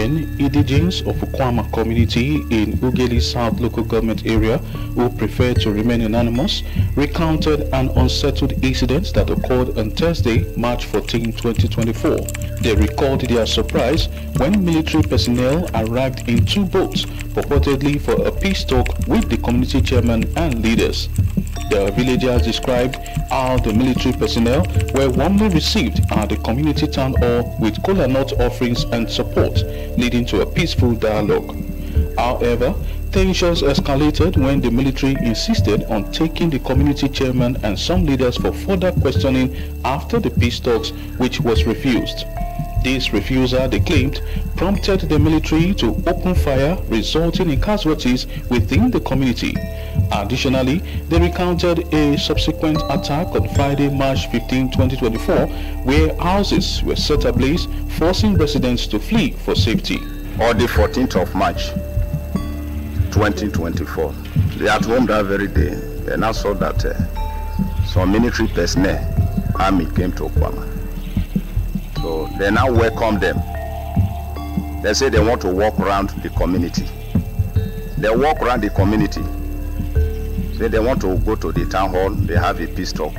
men, indigenes of Ukwama community in Ugeli South local government area who prefer to remain anonymous, recounted an unsettled incident that occurred on Thursday, March 14, 2024. They recalled their surprise when military personnel arrived in 2 boats, purportedly for a peace talk with the community chairman and leaders. The villagers described how the military personnel were warmly received at the community town hall with kola nut offerings and support, leading to a peaceful dialogue. However, tensions escalated when the military insisted on taking the community chairman and some leaders for further questioning after the peace talks, which was refused. This refusal, they claimed, prompted the military to open fire, resulting in casualties within the community. Additionally, they recounted a subsequent attack on Friday, March 15, 2024, where houses were set ablaze, forcing residents to flee for safety. On the 14th of March, 2024, they at home that very day, they now saw that some military personnel, army, came to Ukwama. So they now welcome them. They say they want to walk around the community. They walk around the community. Say they want to go to the town hall. They have a peace talk.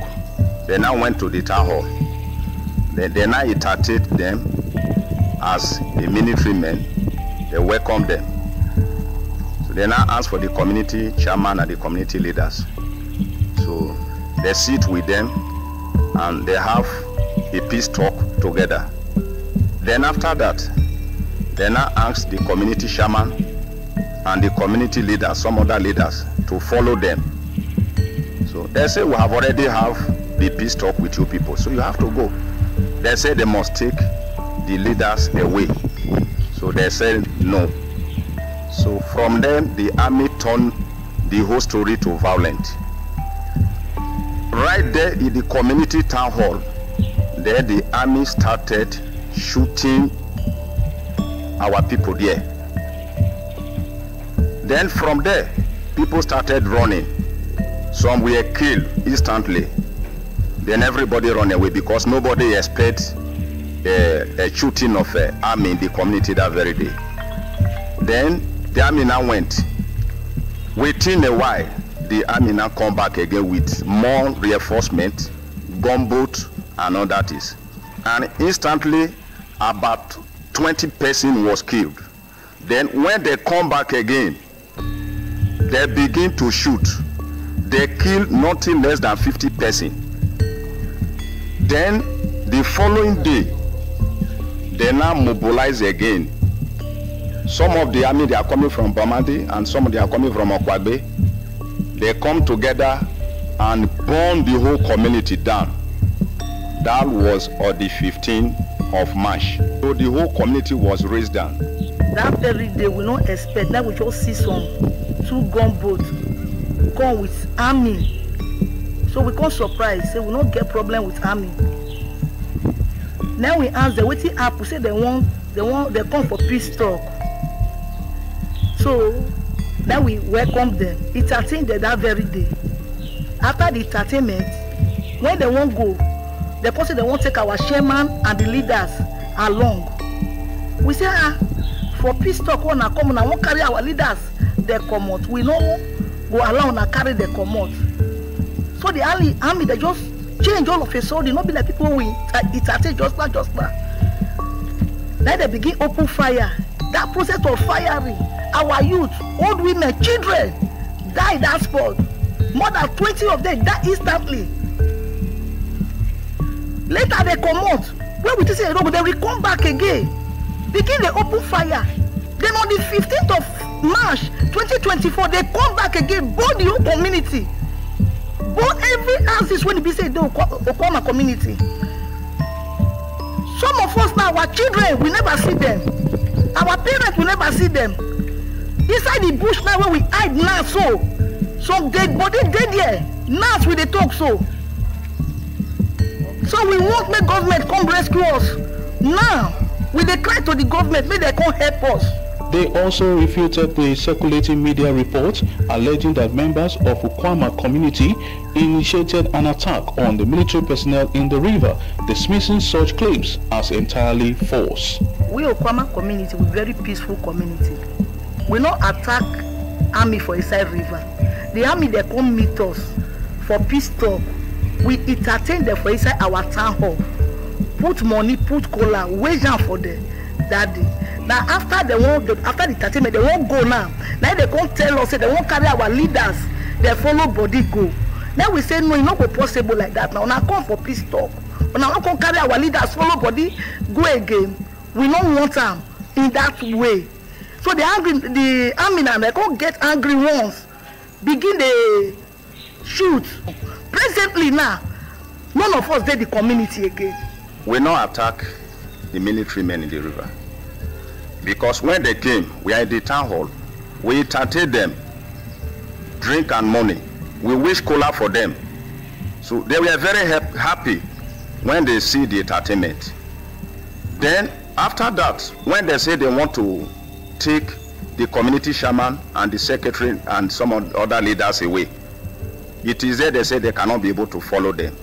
They now went to the town hall. They now entertained them as the military men. They welcome them. So they now ask for the community chairman and the community leaders. So they sit with them and they have a peace talk together. Then after that, they now ask the community chairman and the community leaders, some other leaders, to follow them. So they say, we have already have the peace talk with you people, so you have to go. They say they must take the leaders away. So they said no. So from them, the army turned the whole story to violent. Right there in the community town hall, there the army started shooting our people there. Then from there, people started running. Some were killed instantly. Then everybody ran away because nobody expects a shooting of army in the community that very day. Then the army now went. Within a while, the army now come back again with more reinforcement, gunboat, and all that is. And instantly, about 20 persons was killed. Then when they come back again, they begin to shoot. They killed nothing less than 50 persons. Then the following day, they now mobilize again. Some of the army, they are coming from Bamandi, and some of them are coming from Okwagbe. They come together and burn the whole community down. That was on the 15th of March. So the whole community was raised down. That very day, we don't expect that we just see some 2 gunboats come with army. So we can't surprise, say we don't get problem with army. Now we ask them, what happen? Say they come for peace talk. So now we welcome them. It's attended that very day. After the entertainment, when they won't go, they say they won't take our chairman and the leaders along. We say, for peace talk, when I come and I won't carry our leaders, they come out. We know go along and carry them come out. So the army, they just change all of a sudden. Not be like people we entertain just now. Then they begin open fire. That process of firing, our youth, old women, children died that spot. More than 20 of them died instantly. Later they come out. When we say no, they will come back again. Begin the open fire. Then on the 15th of March 2024, they come back again, burn the whole community. Burn every house is when we say the Ukwama community. Some of us now, our children, we never see them. Our parents will never see them. Inside the bush now where we hide now, so some dead body dead there. Now we they talk so. So we won't make government come rescue us. Now, we they cry to the government, may they come help us. They also refuted the circulating media report alleging that members of Ukwama community initiated an attack on the military personnel in the river, dismissing such claims as entirely false. We Ukwama community, we very peaceful community. We not attack army for inside river. The army they come meet us for peace talk. We entertain them for inside our town hall. Put money, put cola, wage down for them that day. Now after the entertainment, they won't go now. Now they can't tell us, they won't carry our leaders, they follow body go. Now we say no, it's not possible like that. Now come for peace talk. Now we can't carry our leaders, follow body, go again. We don't want them in that way. So the army now they can't get angry once, begin the shoot. Presently now, none of us did the community again. We now attack the military men in the river. Because when they came, we are in the town hall. We entertained them, drink and money. We wish cola for them. So they were very happy when they see the entertainment. Then after that, when they say they want to take the community chairman and the secretary and some other leaders away, it is there they say they cannot be able to follow them.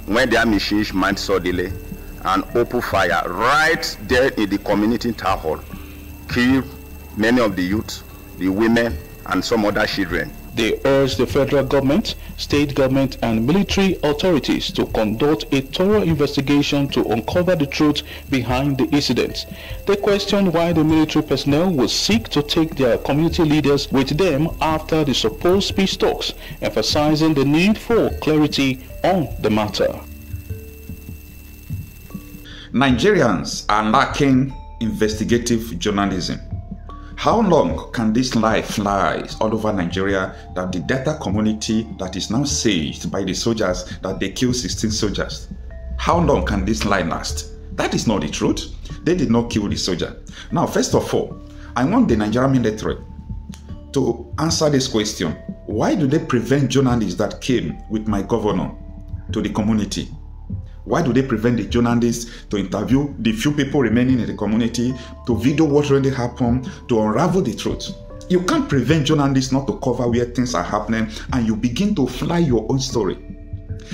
When their machines mind suddenly and open fire right there in the community town hall, kill many of the youth, the women, and some other children. They urged the federal government, state government, and military authorities to conduct a thorough investigation to uncover the truth behind the incident. They questioned why the military personnel would seek to take their community leaders with them after the supposed peace talks, emphasizing the need for clarity on the matter. Nigerians are lacking investigative journalism. How long can this lie fly all over Nigeria that the Delta community that is now saved by the soldiers, that they killed 16 soldiers? How long can this lie last? That is not the truth. They did not kill the soldier. Now, first of all, I want the Nigerian military to answer this question. Why do they prevent journalists that came with my governor to the community? Why do they prevent the journalists to interview the few people remaining in the community, to video what really happened, to unravel the truth? You can't prevent journalists not to cover where things are happening, and you begin to fly your own story.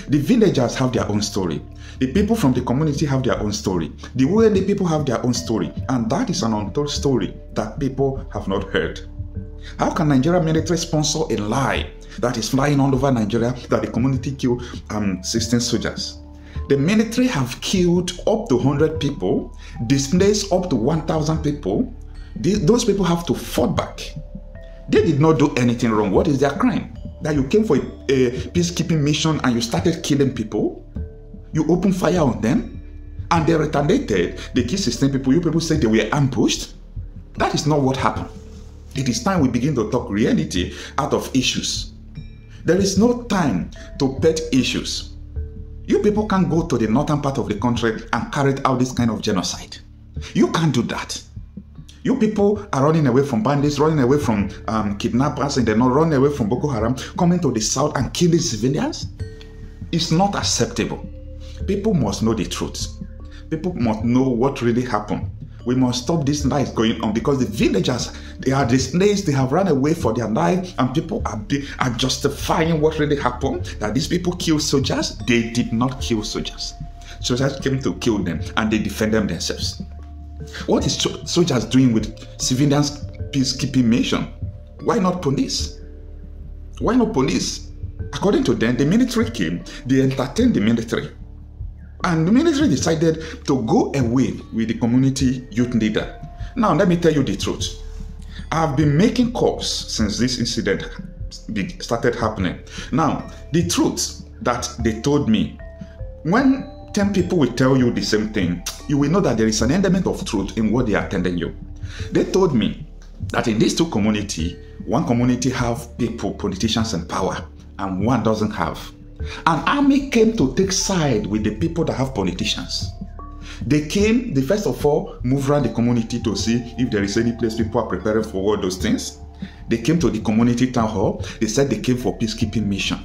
The villagers have their own story. The people from the community have their own story. The worldly people have their own story, and that is an untold story that people have not heard. How can Nigeria military sponsor a lie that is flying all over Nigeria that the community killed 16 soldiers? The military have killed up to 100 people, displaced up to 1,000 people. Those people have to fight back. They did not do anything wrong. What is their crime? That you came for a peacekeeping mission and you started killing people? You opened fire on them? And they retaliated. They killed 16 people. You people said they were ambushed? That is not what happened. It is time we begin to talk reality out of issues. There is no time to pet issues. You people can't go to the northern part of the country and carry out this kind of genocide. You can't do that. You people are running away from bandits, running away from kidnappers, and they're not running away from Boko Haram, coming to the south and killing civilians. It's not acceptable. People must know the truth. People must know what really happened. We must stop this lies going on, because the villagers, they are displaced, they have run away for their life, and people are justifying what really happened, that these people killed soldiers. They did not kill soldiers. Soldiers came to kill them, and they defended themselves. What is soldiers doing with civilians' peacekeeping mission? Why not police? Why not police? According to them, the military came, they entertained the military. And the military decided to go away with the community youth leader. Now, let me tell you the truth. I've been making calls since this incident started happening. Now, the truth that they told me, when 10 people will tell you the same thing, you will know that there is an element of truth in what they are telling you. They told me that in these two communities, one community have people, politicians in power, and one doesn't have. An army came to take side with the people that have politicians. They first of all moved around the community to see if there is any place people are preparing for all those things. They came to the community town hall. They said they came for peacekeeping mission.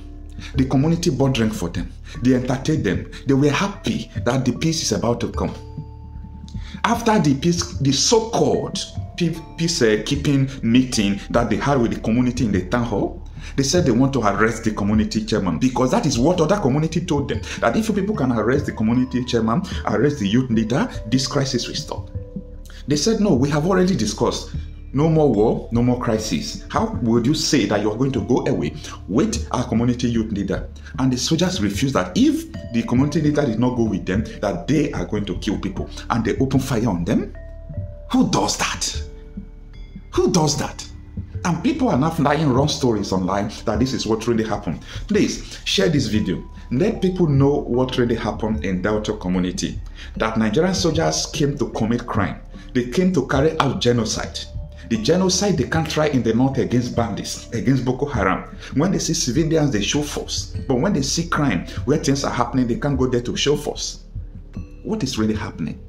The community bought drink for them. They entertained them. They were happy that the peace is about to come. After the so-called peace-keeping meeting that they had with the community in the town hall. They said they want to arrest the community chairman because that is what other community told them, that if you people can arrest the community chairman, arrest the youth leader, this crisis will stop. They said, no, we have already discussed. No more war, no more crisis. How would you say that you are going to go away with our community youth leader? And the soldiers refused that if the community leader did not go with them, that they are going to kill people. And they open fire on them. Who does that? Who does that? And people are now flying wrong stories online that this is what really happened. Please share this video. Let people know what really happened in Delta community. That Nigerian soldiers came to commit crime. They came to carry out genocide. The genocide they can't try in the north against bandits, against Boko Haram. When they see civilians, they show force. But when they see crime, where things are happening, they can't go there to show force. What is really happening?